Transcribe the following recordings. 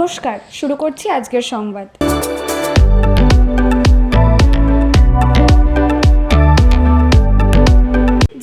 নমস্কার, শুরু করছি আজকের সংবাদ।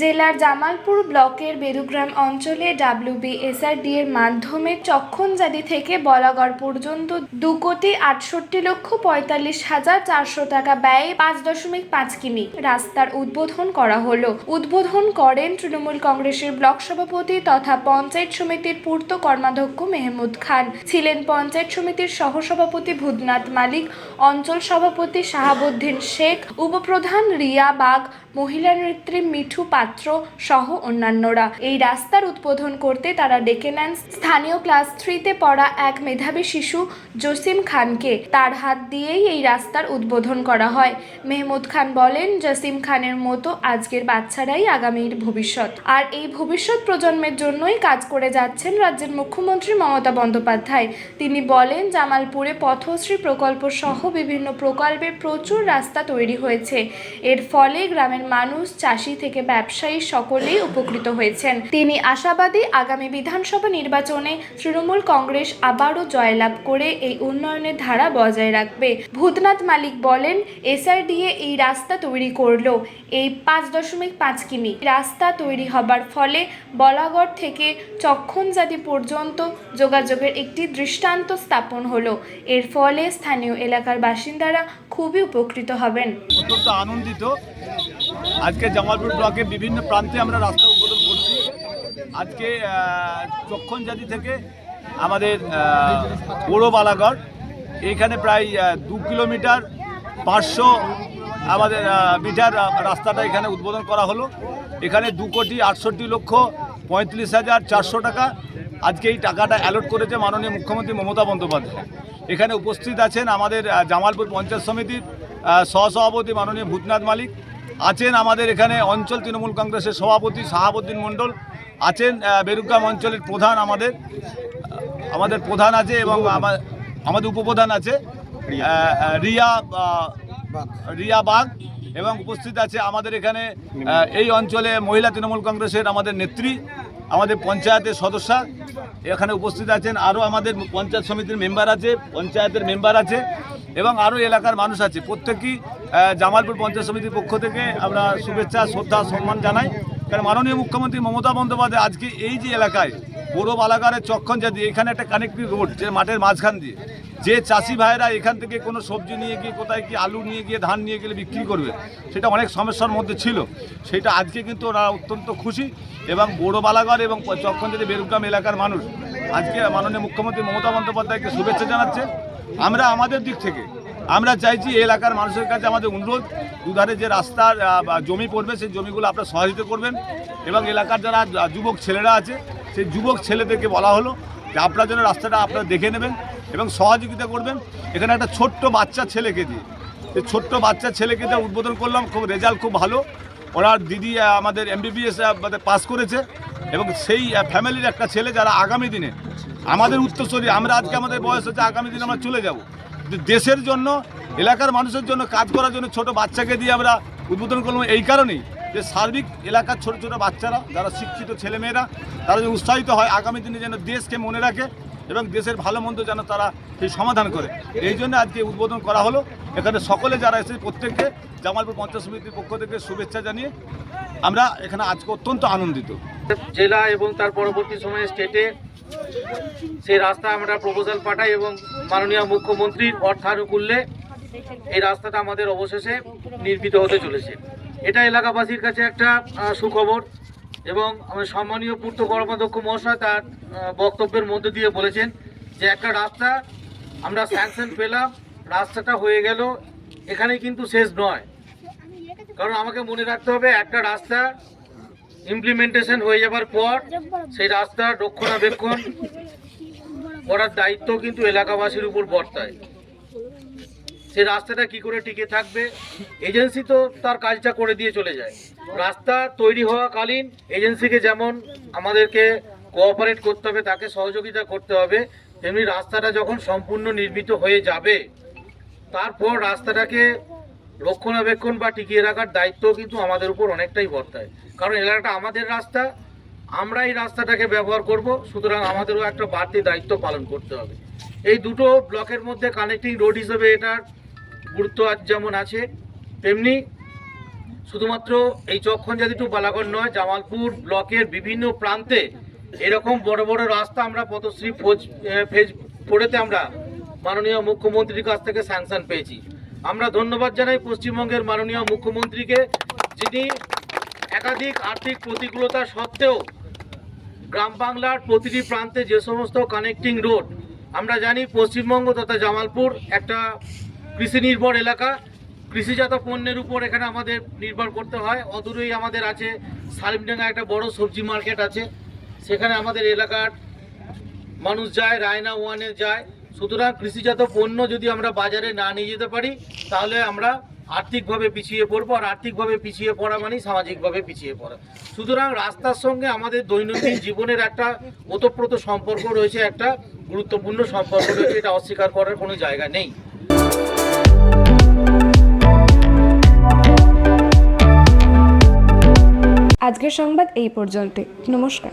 জেলার জামালপুর ব্লকের বেদুগ্রাম অঞ্চলে WBSRD এর মাধ্যমে চক্ষনজাদি থেকে বলাগড় পর্যন্ত 2,68,45,400 টাকা ব্যয়ে 5.5 কিমি রাস্তার উদ্বোধন করা হলো। উদ্বোধন করেন তৃণমূল কংগ্রেসের ব্লক সভাপতি তথা পঞ্চায়েত সমিতির পূর্ত কর্মাধ্যক্ষ মেহমুদ খান। ছিলেন পঞ্চায়েত সমিতির সহসভাপতি ভূতনাথ মালিক, অঞ্চল সভাপতি শাহাবুদ্দিন শেখ, উপপ্রধান রিয়া বাগ, মহিলা নেত্রী মিঠু পাত্র সহ অন্যান্যরা। এই রাস্তার উদ্বোধন করতে তারা ডেকে নেন স্থানীয় ক্লাস 3-তে পড়া এক মেধাবী শিশু জসিম খানকে। তার হাত দিয়েই এই রাস্তার উদ্বোধন করা হয়। মেহমুদ খান বলেন, জসিম খানের মতো আজকের বাচ্চারাই আগামীর ভবিষ্যৎ, আর এই ভবিষ্যৎ প্রজন্মের জন্যই কাজ করে যাচ্ছেন রাজ্যের মুখ্যমন্ত্রী মমতা বন্দ্যোপাধ্যায়। তিনি বলেন, জামালপুরে পথশ্রী প্রকল্প সহ বিভিন্ন প্রকল্পে প্রচুর রাস্তা তৈরি হয়েছে। এর ফলে গ্রামের মানুষ, চাষি থেকে ব্যবসায়ী সকলেই উপকৃত হয়েছেন। তিনি আশাবাদী, আগামী বিধানসভা নির্বাচনে তৃণমূল কংগ্রেস আবারও জয়লাভ করে এই উন্নয়নের ধারা বজায় রাখবে। ভূতনাথ মালিক বলেন, SRDA এই রাস্তা তৈরি করলো। এই 5.5 কিমি রাস্তা তৈরি হবার ফলে বলাগড় থেকে চক্ষনজাদি পর্যন্ত যোগাযোগের একটি দৃষ্টান্ত স্থাপন হলো। এর ফলে স্থানীয় এলাকার বাসিন্দারা খুবই উপকৃত হবেন। অত্যন্ত আনন্দিত। আজকে জামালপুর ব্লকের বিভিন্ন প্রান্তে আমরা রাস্তা উদ্বোধন করছি। আজকে চক্ষনজাদি থেকে আমাদের বড় বালাগড়, এইখানে প্রায় 2 কিলোমিটার 500 আমাদের মিটার রাস্তাটা এখানে উদ্বোধন করা হলো। এখানে 2,68,35,400 টাকা আজকে এই টাকাটা অ্যালট করেছে মাননীয় মুখ্যমন্ত্রী মমতা বন্দ্যোপাধ্যায়। এখানে উপস্থিত আছেন আমাদের জামালপুর পঞ্চায়েত সমিতির সহসভাপতি মাননীয় ভূতনাথ মালিক, আছেন আমাদের এখানে অঞ্চল তৃণমূল কংগ্রেসের সভাপতি শাহাবুদ্দিন মণ্ডল, আছেন বেদুগ্রাম অঞ্চলের প্রধান, আমাদের প্রধান আছে এবং আমাদের উপপ্রধান আছে রিয়া বাগ, এবং উপস্থিত আছে আমাদের এখানে এই অঞ্চলে মহিলা তৃণমূল কংগ্রেসের আমাদের নেত্রী, আমাদের পঞ্চায়েতের সদস্যা এখানে উপস্থিত আছেন, আরও আমাদের পঞ্চায়েত সমিতির মেম্বার আছে, পঞ্চায়েতের মেম্বার আছে এবং আরও এলাকার মানুষ আছে। প্রত্যেকেই জামালপুর পঞ্চায়েত সমিতির পক্ষ থেকে আমরা শুভেচ্ছা, শ্রদ্ধা, সম্মান জানাই। কারণ মাননীয় মুখ্যমন্ত্রী মমতা বন্দ্যোপাধ্যায় আজকে এই যে এলাকায় বড় বালাগড়ের চক্ষনজাদি, এখানে একটা কানেক্টিভ রোড, যে মাঠের মাঝখান দিয়ে যে চাষি ভাইরা এখান থেকে কোনো সবজি নিয়ে গিয়ে কোথায় কি আলু নিয়ে গিয়ে ধান নিয়ে গেলে বিক্রি করবে, সেটা অনেক সমস্যার মধ্যে ছিল। সেটা আজকে কিন্তু ওরা অত্যন্ত খুশি এবং বড় বালাগড় এবং চক্ষনজাদি বেদুগ্রাম এলাকার মানুষ আজকে মাননীয় মুখ্যমন্ত্রী মমতা বন্দ্যোপাধ্যায়কে শুভেচ্ছা জানাচ্ছে। আমরা আমাদের দিক থেকে আমরা চাইছি এলাকার মানুষের কাছে আমাদের অনুরোধ, দুধারে যে রাস্তার জমি পড়বে সেই জমিগুলো আপনারা সহযোগিতা করবেন এবং এলাকার যারা যুবক ছেলেরা আছে সেই যুবক ছেলেদেরকে বলা হলো যে আপনার জন্য রাস্তাটা আপনারা দেখে নেবেন এবং সহযোগিতা করবেন। এখানে একটা ছোট্ট বাচ্চা ছেলেকে দিয়ে, এই ছোট্ট বাচ্চা ছেলেকে দিয়ে উদ্বোধন করলাম, খুব রেজাল্ট খুব ভালো। ওনার দিদি আমাদের MBBS পাস করেছে এবং সেই ফ্যামিলির একটা ছেলে যারা আগামী দিনে আমাদের উত্তরসূরি, আমরা আজকে আমাদের বয়স হচ্ছে, আগামী দিনে আমরা চলে যাব, দেশের জন্য এলাকার মানুষের জন্য কাজ করার জন্য ছোট বাচ্চাকে দিয়ে আমরা উদ্বোধন করলাম। এই কারণেই যে সার্বিক এলাকার ছোট ছোট বাচ্চারা যারা শিক্ষিত ছেলেমেয়েরা তারা যে উৎসাহিত হয়, আগামী দিনে যেন দেশকে মনে রাখে এবং দেশের ভালো মন্দ যেন তারা সেই সমাধান করে, এই জন্য আজকে উদ্বোধন করা হলো। এখানে সকলে যারা এসে প্রত্যেককে জামালপুর পঞ্চায়েত সমিতির পক্ষ থেকে শুভেচ্ছা জানিয়ে আমরা এখানে আজকে অত্যন্ত আনন্দিত। জেলা এবং তার পরবর্তী সময়ে স্টেটে সেই রাস্তা আমরা প্রপোজাল পাঠাই এবং মাননীয় মুখ্যমন্ত্রীর অর্থানুকূল্যে এই রাস্তাটা আমাদের অবশেষে নির্মিত হতে চলেছে। এটা এলাকাবাসীর কাছে একটা সুখবর এবং আমার সম্মানীয় পূর্ত কর্মাধ্যক্ষ মহাশয় তার বক্তব্যের মধ্যে দিয়ে বলেছেন যে একটা রাস্তা আমরা স্যাংশন পেলাম, রাস্তাটা হয়ে গেল, এখানে কিন্তু শেষ নয়। কারণ আমাকে মনে রাখতে হবে, একটা রাস্তা ইমপ্লিমেন্টেশন হয়ে যাবার পর সেই রাস্তার রক্ষণাবেক্ষণ করার দায়িত্ব কিন্তু এলাকাবাসীর উপর বর্তায়। সেই রাস্তাটা কি করে টিকে থাকবে, এজেন্সি তো তার কাজটা করে দিয়ে চলে যায়। রাস্তা তৈরি হওয়াকালীন এজেন্সিকে যেমন আমাদেরকে কোঅপারেট করতে হবে, তাকে সহযোগিতা করতে হবে, তেমনি রাস্তাটা যখন সম্পূর্ণ নির্মিত হয়ে যাবে তারপর রাস্তাটাকে রক্ষণাবেক্ষণ বা টিকিয়ে রাখার দায়িত্ব কিন্তু আমাদের উপর অনেকটাই বর্তায়। কারণ এলাকাটা আমাদের রাস্তা, আমরা এই রাস্তাটাকে ব্যবহার করব, সুতরাং আমাদেরও একটা বাড়তি দায়িত্ব পালন করতে হবে। এই দুটো ব্লকের মধ্যে কানেক্টিং রোড হিসেবে এটার গুরুত্ব যেমন আছে, তেমনি শুধুমাত্র এই চক্ষণজাতি টু বালাগড় নয়, জামালপুর ব্লকের বিভিন্ন প্রান্তে এরকম বড় বড় রাস্তা আমরা পথশ্রী ফেজ 4-তে আমরা মাননীয় মুখ্যমন্ত্রীর কাছ থেকে স্যাংশন পেয়েছি। আমরা ধন্যবাদ জানাই পশ্চিমবঙ্গের মাননীয় মুখ্যমন্ত্রীকে, যিনি একাধিক আর্থিক প্রতিকূলতা সত্ত্বেও গ্রাম বাংলার প্রতিটি প্রান্তে যে সমস্ত কানেক্টিং রোড, আমরা জানি পশ্চিমবঙ্গ তথা জামালপুর একটা কৃষি নির্ভর এলাকা, কৃষিজাত পণ্যের উপর এখানে আমাদের নির্ভর করতে হয়। অদূরেই আমাদের আছে সালিমডাঙ্গা, একটা বড় সবজি মার্কেট আছে, সেখানে আমাদের এলাকার মানুষ যায়, রায়না 1-এ যায়। সুতরাং কৃষিজাত পণ্য যদি আমরা বাজারে না নিয়ে যেতে পারি, তাহলে আমরা আর্থিকভাবে পিছিয়ে পড়বো, আর আর্থিকভাবে পিছিয়ে পড়া মানেই সামাজিকভাবে পিছিয়ে পড়া। সুতরাং রাস্তার সঙ্গে আমাদের দৈনন্দিন জীবনের একটা ওতপ্রোত সম্পর্ক রয়েছে, একটা গুরুত্বপূর্ণ সম্পর্ক রয়েছে, এটা অস্বীকার করার কোনো জায়গা নেই। আজকের সংবাদ এই পর্যন্ত। নমস্কার।